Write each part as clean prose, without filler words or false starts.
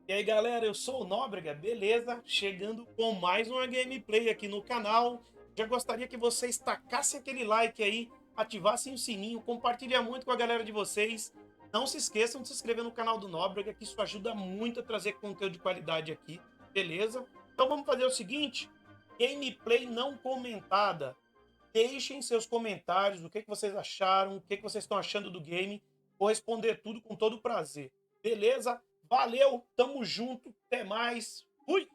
E aí galera, eu sou o Nóbrega, beleza? Chegando com mais uma gameplay aqui no canal. Já gostaria que vocês tacassem aquele like aí, ativassem o sininho, compartilhem muito com a galera de vocês. Não se esqueçam de se inscrever no canal do Nóbrega, que isso ajuda muito a trazer conteúdo de qualidade aqui, beleza? Então vamos fazer o seguinte, gameplay não comentada. Deixem seus comentários, o que vocês acharam, o que vocês estão achando do game. Vou responder tudo com todo prazer. Beleza? Valeu, tamo junto, até mais. Fui!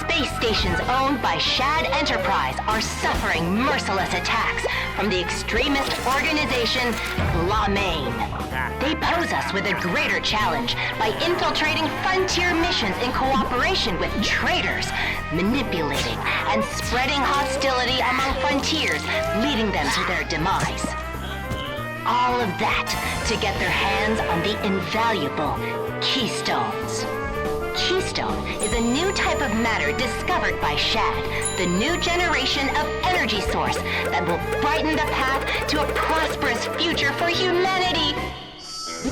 Space stations owned by Shad Enterprise are suffering merciless attacks from the extremist organization Blamain. They pose us with a greater challenge by infiltrating frontier missions in cooperation with traitors, manipulating and spreading hostility among frontiers, leading them to their demise. All of that to get their hands on the invaluable Keystones. Keystone is a new type of matter discovered by Shad, the new generation of energy source that will brighten the path to a prosperous future for humanity.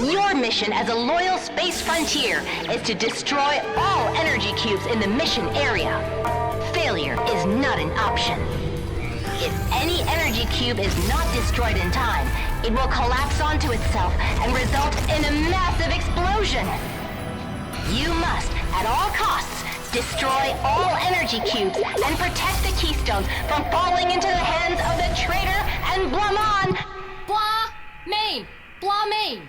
Your mission as a loyal space frontier is to destroy all energy cubes in the mission area. Failure is not an option. If any energy cube is not destroyed in time, it will collapse onto itself and result in a massive explosion. You must, at all costs, destroy all energy cubes and protect the Keystones from falling into the hands of the traitor and Blaman. Blamain! Blamain!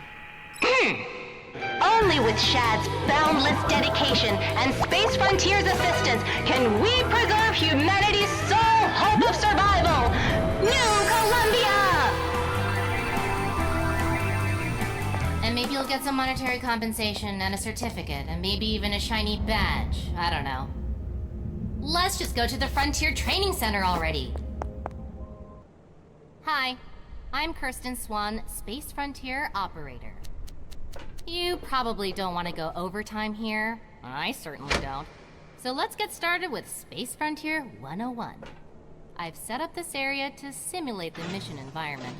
Only with Shad's boundless dedication and Space Frontier's assistance can we preserve humanity's sole hope of survival, New Columbia! And maybe you'll get some monetary compensation and a certificate, and maybe even a shiny badge. I don't know. Let's just go to the Frontier Training Center already. Hi, I'm Kirsten Swan, Space Frontier Operator. You probably don't want to go overtime here. I certainly don't. So let's get started with Space Frontier 101. I've set up this area to simulate the mission environment.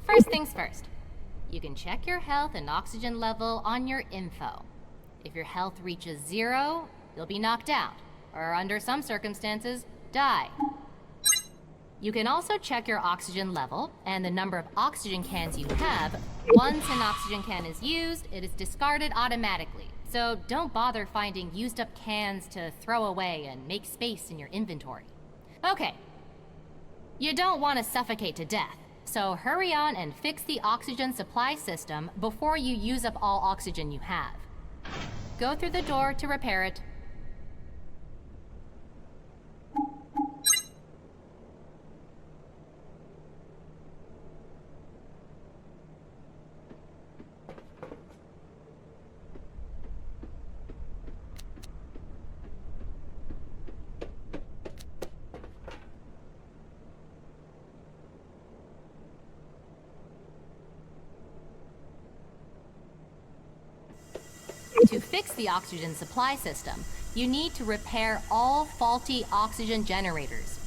First things first, you can check your health and oxygen level on your info. If your health reaches 0, you'll be knocked out, or under some circumstances, die. You can also check your oxygen level and the number of oxygen cans you have. Once an oxygen can is used, it is discarded automatically. So don't bother finding used up cans to throw away and make space in your inventory. Okay, you don't want to suffocate to death. So hurry on and fix the oxygen supply system before you use up all oxygen you have. Go through the door to repair it. To fix the oxygen supply system, you need to repair all faulty oxygen generators.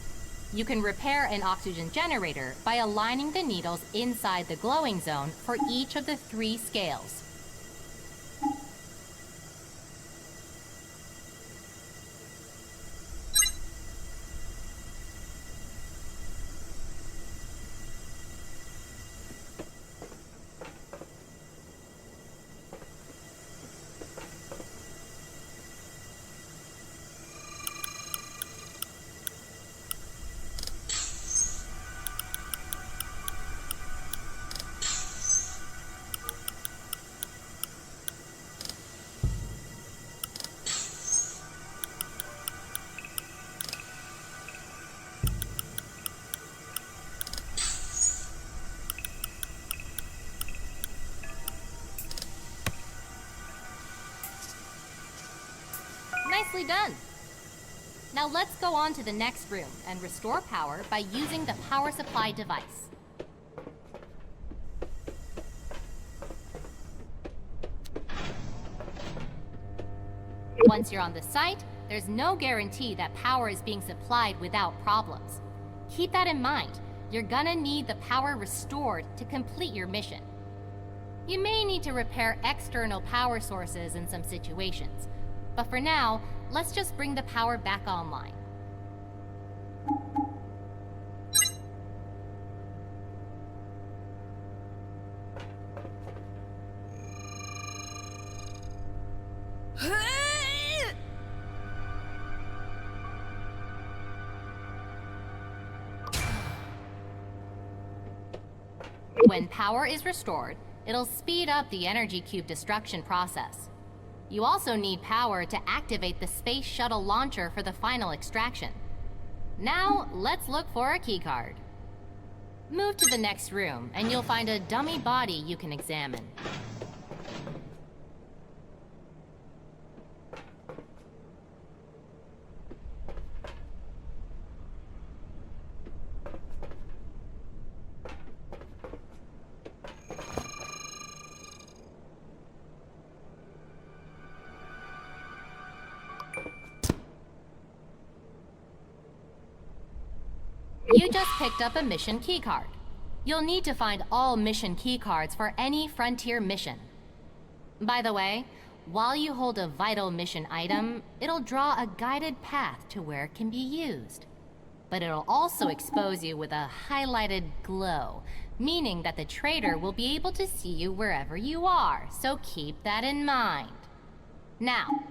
You can repair an oxygen generator by aligning the needles inside the glowing zone for each of the 3 scales. nicely done. Now let's go on to the next room and restore power by using the power supply device. Once you're on the site, there's no guarantee that power is being supplied without problems. Keep that in mind. You're gonna need the power restored to complete your mission. You may need to repair external power sources in some situations, but for now, let's just bring the power back online. When power is restored, it'll speed up the energy cube destruction process. You also need power to activate the space shuttle launcher for the final extraction. Now, let's look for a keycard. Move to the next room, and you'll find a dummy body you can examine. You just picked up a mission keycard. You'll need to find all mission keycards for any Frontier mission. By the way, while you hold a vital mission item, it'll draw a guided path to where it can be used. But it'll also expose you with a highlighted glow, meaning that the traitor will be able to see you wherever you are, so keep that in mind. Now,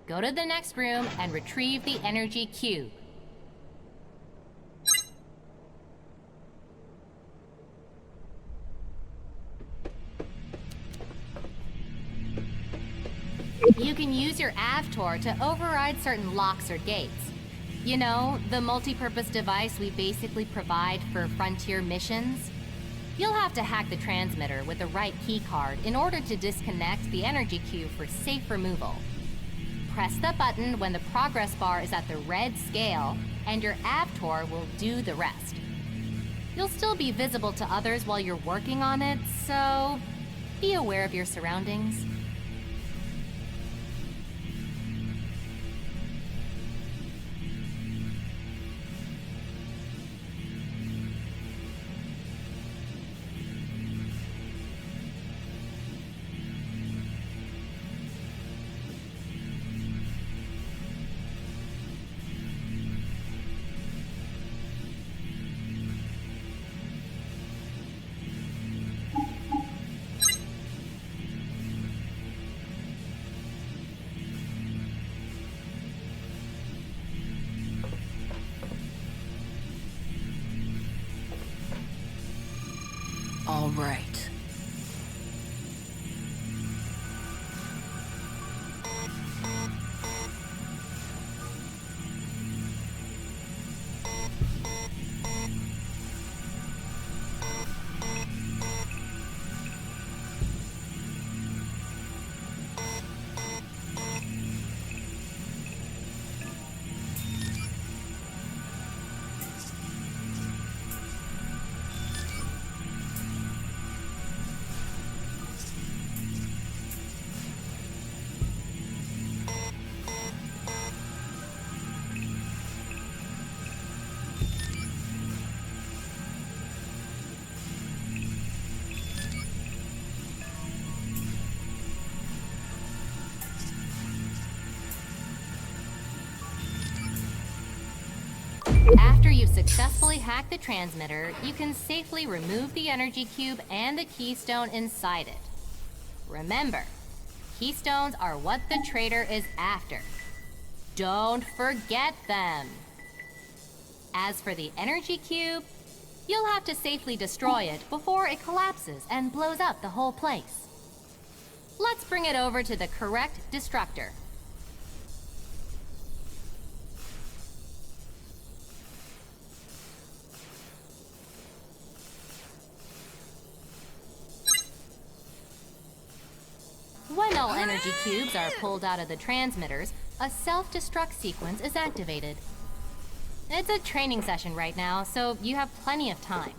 go to the next room and retrieve the energy cube. You can use your Avtor to override certain locks or gates. You know, the multi-purpose device we basically provide for Frontier missions? You'll have to hack the transmitter with the right keycard in order to disconnect the energy cube for safe removal. Press the button when the progress bar is at the red scale, and your Avtor will do the rest. You'll still be visible to others while you're working on it, so be aware of your surroundings. All right. After you've successfully hacked the transmitter, you can safely remove the energy cube and the keystone inside it. Remember, keystones are what the traitor is after. Don't forget them. As for the energy cube, you'll have to safely destroy it before it collapses and blows up the whole place. Let's bring it over to the correct destructor. When all energy cubes are pulled out of the transmitters, a self-destruct sequence is activated. It's a training session right now, so you have plenty of time.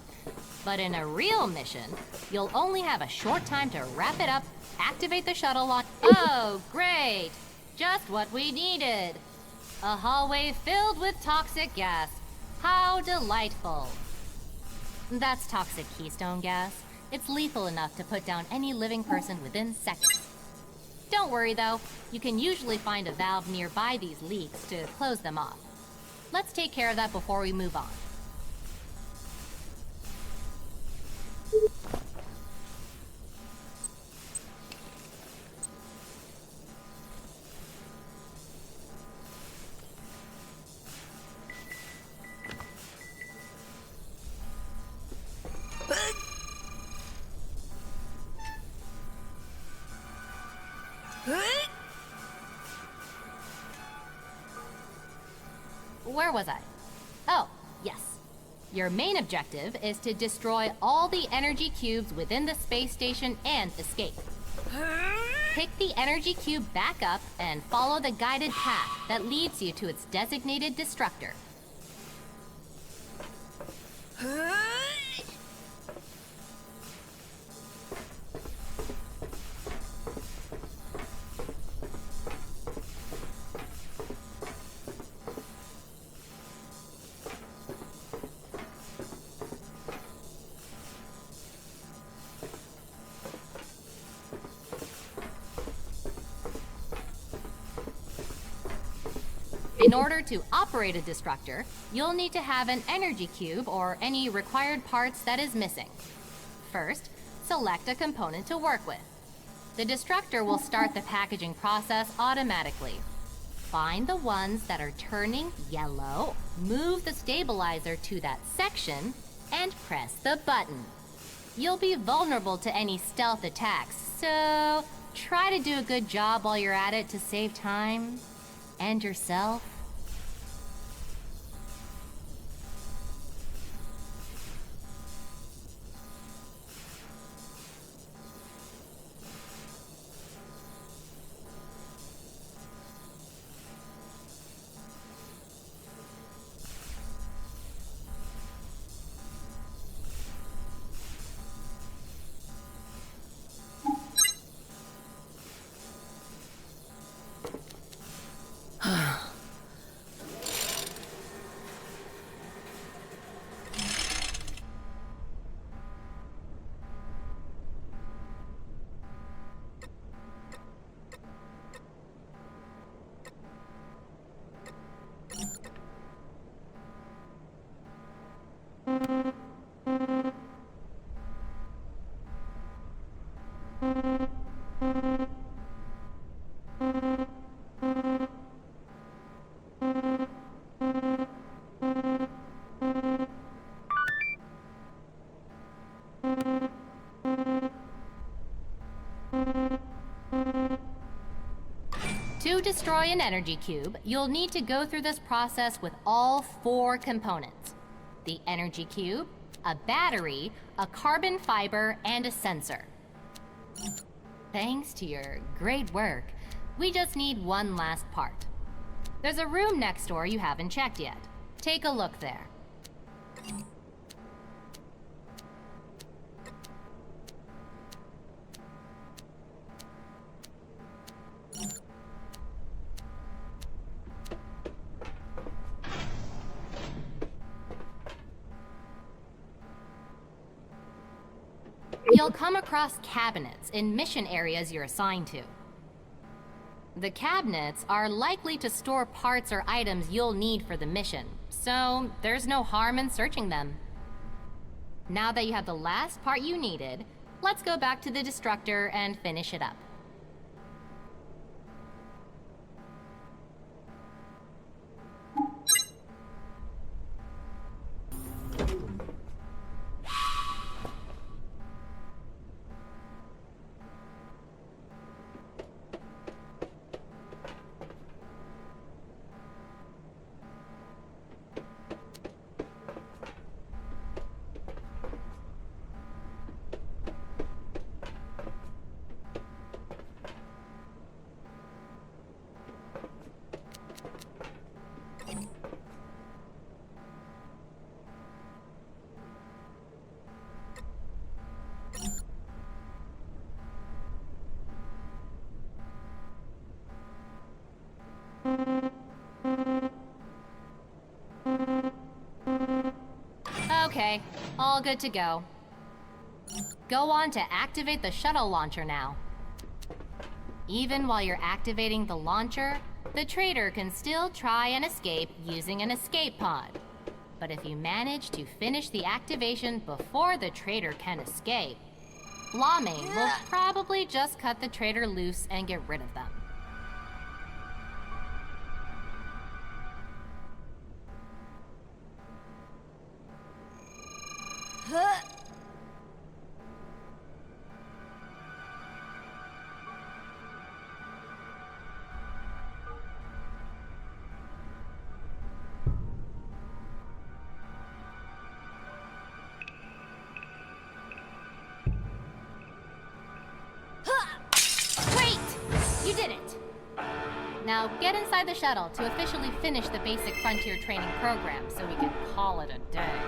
But in a real mission, you'll only have a short time to wrap it up, activate the shuttle launch. Oh, great! Just what we needed. A hallway filled with toxic gas. How delightful. That's toxic keystone gas. It's lethal enough to put down any living person within seconds. Don't worry though, you can usually find a valve nearby these leaks to close them off. Let's take care of that before we move on. Where was I? Oh, yes. Your main objective is to destroy all the energy cubes within the space station and escape. Pick the energy cube back up and follow the guided path that leads you to its designated destructor. In order to operate a destructor, you'll need to have an energy cube or any required parts that is missing. First, select a component to work with. The destructor will start the packaging process automatically. Find the ones that are turning yellow, move the stabilizer to that section, and press the button. You'll be vulnerable to any stealth attacks, so try to do a good job while you're at it to save time and yourself. To destroy an energy cube, you'll need to go through this process with all 4 components. The energy cube, a battery, a carbon fiber, and a sensor. Thanks to your great work, we just need one last part. There's a room next door you haven't checked yet. Take a look there. You'll come across cabinets in mission areas you're assigned to. The cabinets are likely to store parts or items you'll need for the mission, so there's no harm in searching them. Now that you have the last part you needed, let's go back to the destructor and finish it up. Okay, all good to go. Go on to activate the shuttle launcher now. Even while you're activating the launcher, the traitor can still try and escape using an escape pod. But if you manage to finish the activation before the traitor can escape, Lawmain will probably just cut the traitor loose and get rid of them. You did it! Now get inside the shuttle to officially finish the basic Frontier training program so we can call it a day.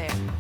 there.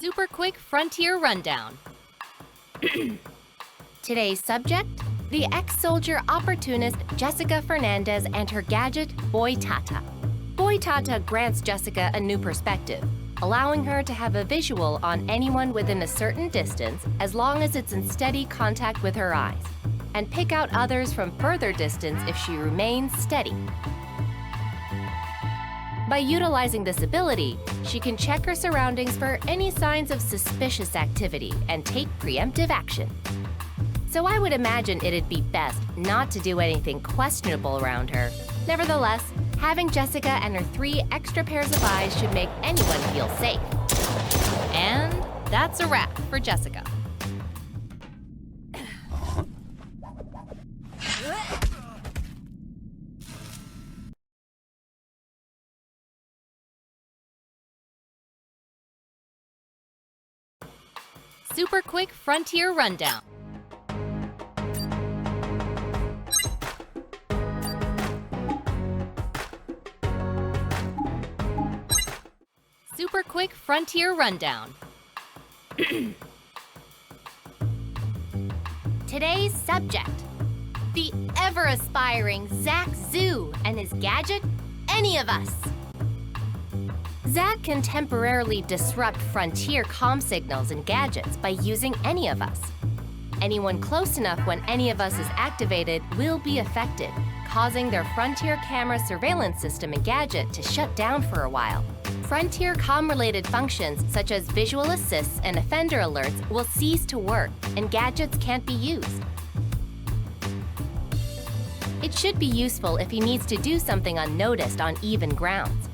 Super quick frontier rundown. Today's subject, the ex-soldier opportunist Jessica Fernandez and her gadget, Boy Tata. Boy Tata grants Jessica a new perspective, allowing her to have a visual on anyone within a certain distance as long as it's in steady contact with her eyes, and pick out others from further distance if she remains steady. By utilizing this ability, she can check her surroundings for any signs of suspicious activity and take preemptive action. So I would imagine it'd be best not to do anything questionable around her. Nevertheless, having Jessica and her 3 extra pairs of eyes should make anyone feel safe. And that's a wrap for Jessica. Super quick frontier rundown. Super quick frontier rundown. Today's subject, the ever-aspiring Zach Zoo and his gadget, Any of Us. Zach can temporarily disrupt frontier comm signals and gadgets by using Any of Us. Anyone close enough when Any of Us is activated will be affected, causing their Frontier camera surveillance system and gadget to shut down for a while. Frontier comm-related functions such as visual assists and offender alerts will cease to work, and gadgets can't be used. It should be useful if he needs to do something unnoticed on even grounds.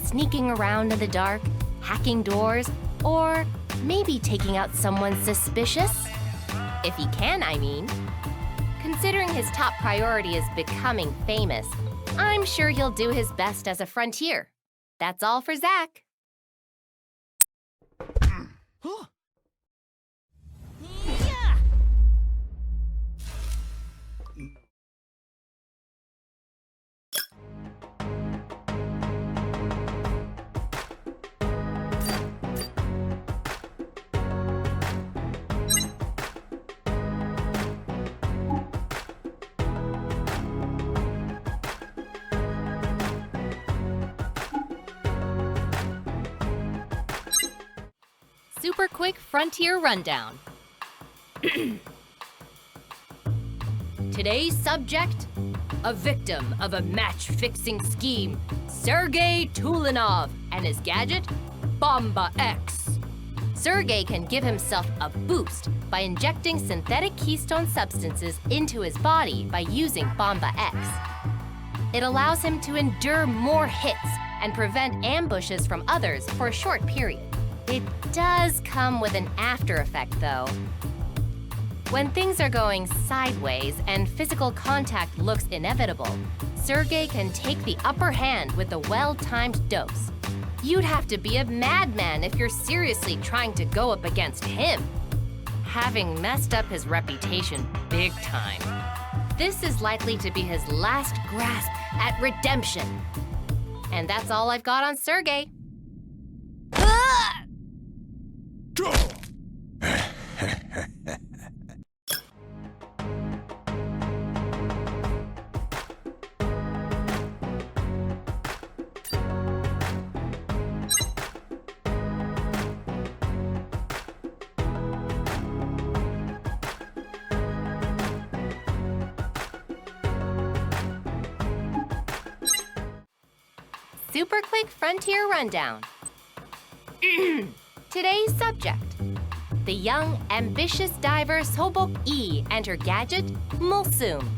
Sneaking around in the dark, hacking doors, or maybe taking out someone suspicious? If he can, I mean. Considering his top priority is becoming famous, I'm sure he'll do his best as a frontier. That's all for Zach. Super quick frontier rundown. Today's subject, a victim of a match-fixing scheme, Sergei Tulinov, and his gadget, Bomba X. Sergei can give himself a boost by injecting synthetic keystone substances into his body by using Bomba X. It allows him to endure more hits and prevent ambushes from others for a short period. It does come with an after effect, though. When things are going sideways and physical contact looks inevitable, Sergei can take the upper hand with a well-timed dose. You'd have to be a madman if you're seriously trying to go up against him, having messed up his reputation big time. This is likely to be his last grasp at redemption. And that's all I've got on Sergei. Super quick frontier rundown. Today's subject, the young, ambitious diver Sobok E and her gadget, Mulsum.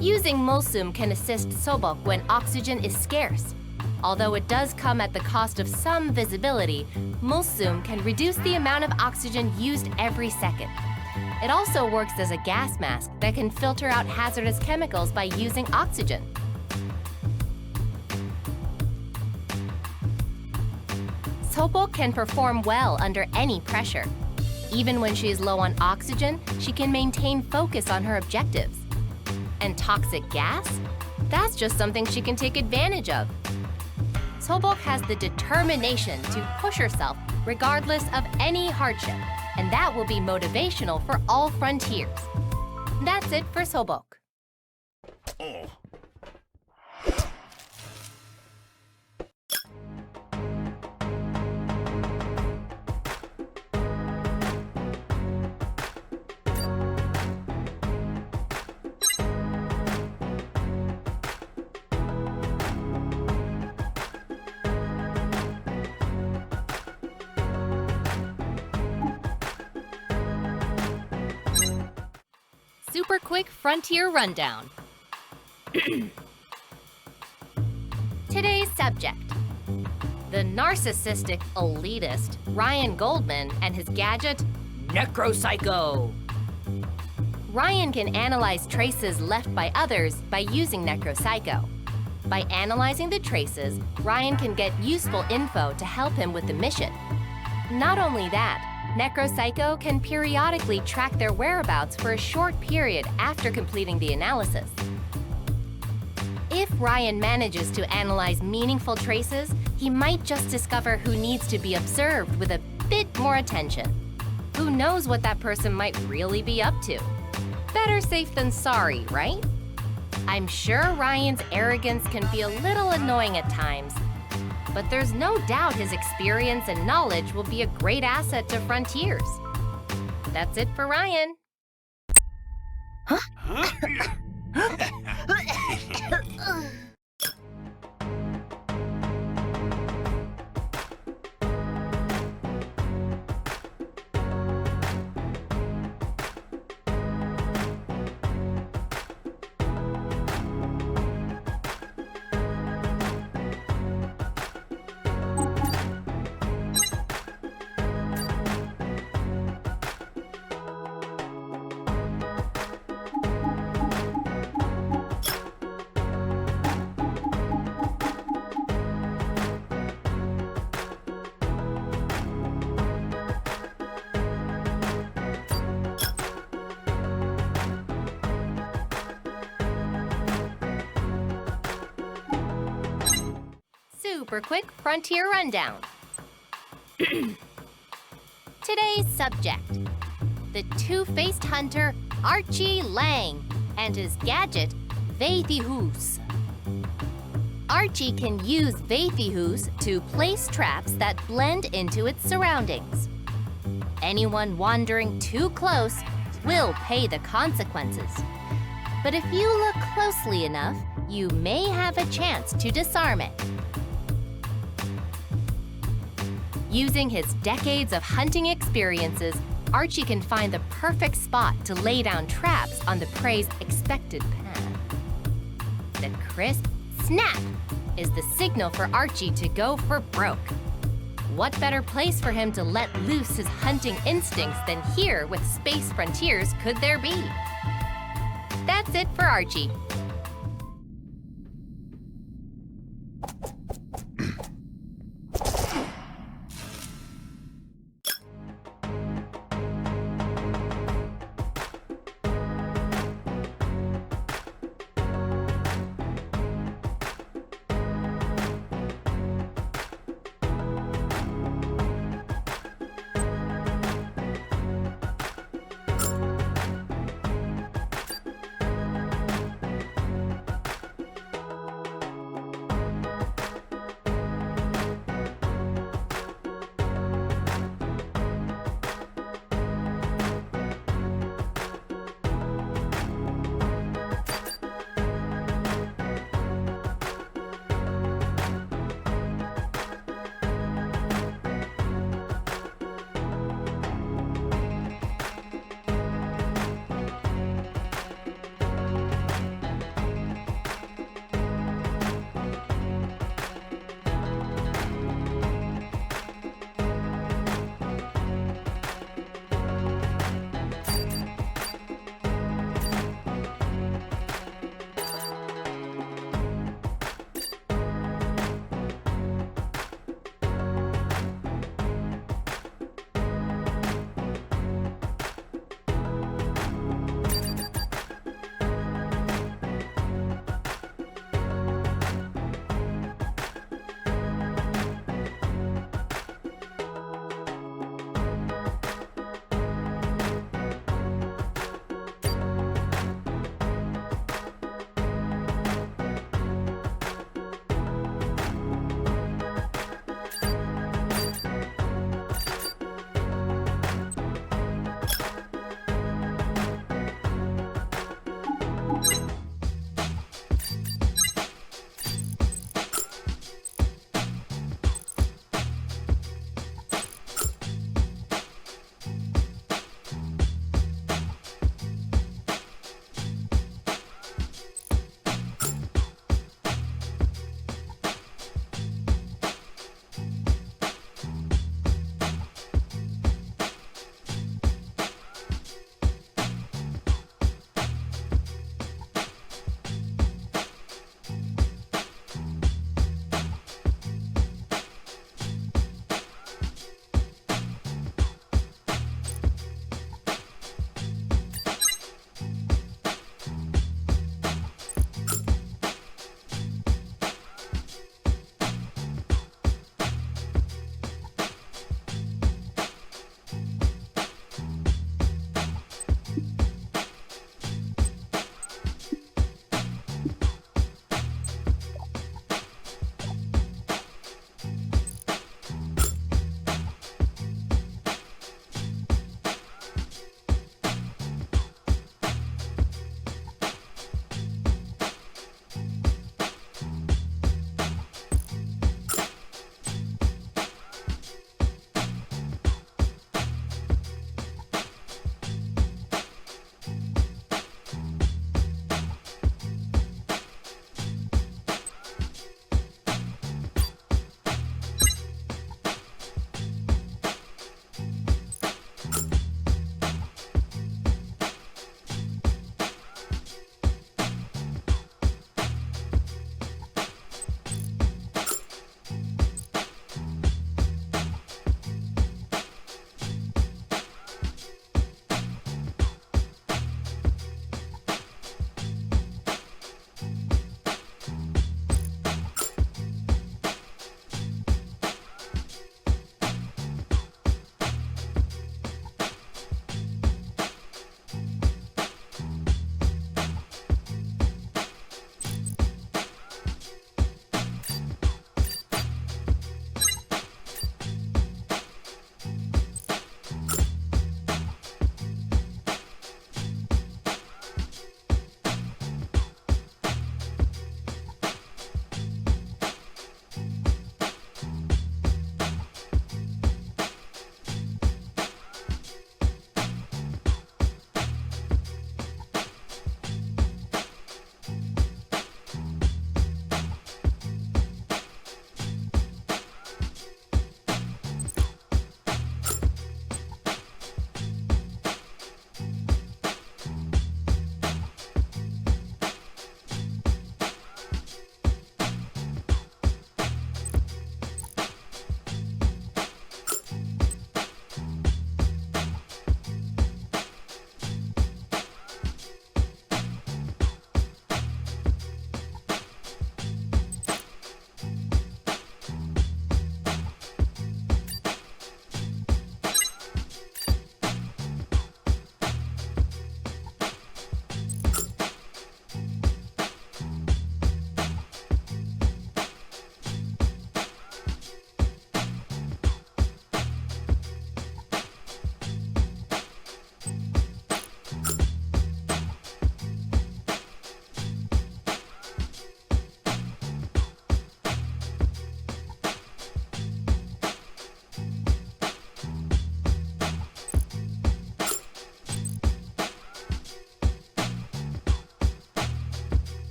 Using Mulsum can assist Sobok when oxygen is scarce. Although it does come at the cost of some visibility, Mulsum can reduce the amount of oxygen used every second. It also works as a gas mask that can filter out hazardous chemicals by using oxygen. Sobok can perform well under any pressure. Even when she is low on oxygen, she can maintain focus on her objectives. And toxic gas? That's just something she can take advantage of. Sobok has the determination to push herself regardless of any hardship, and that will be motivational for all frontiers. That's it for Sobok. Super quick frontier rundown. Today's subject, the narcissistic elitist Ryan Goldman and his gadget, Necropsycho. Ryan can analyze traces left by others by using Necropsycho. By analyzing the traces, Ryan can get useful info to help him with the mission. Not only that, Necropsycho can periodically track their whereabouts for a short period after completing the analysis. If Ryan manages to analyze meaningful traces, he might just discover who needs to be observed with a bit more attention. who knows what that person might really be up to? Better safe than sorry, right? I'm sure Ryan's arrogance can be a little annoying at times, but there's no doubt his experience and knowledge will be a great asset to Frontiers. That's it for Ryan. Super quick Frontier rundown. Today's subject: the two-faced hunter Archie Lang and his gadget Veithihus. Archie can use Veithihus to place traps that blend into its surroundings. Anyone wandering too close will pay the consequences. But if you look closely enough, you may have a chance to disarm it. Using his decades of hunting experiences, Archie can find the perfect spot to lay down traps on the prey's expected path. The crisp snap is the signal for Archie to go for broke. What better place for him to let loose his hunting instincts than here with Space Frontiers could there be? That's it for Archie.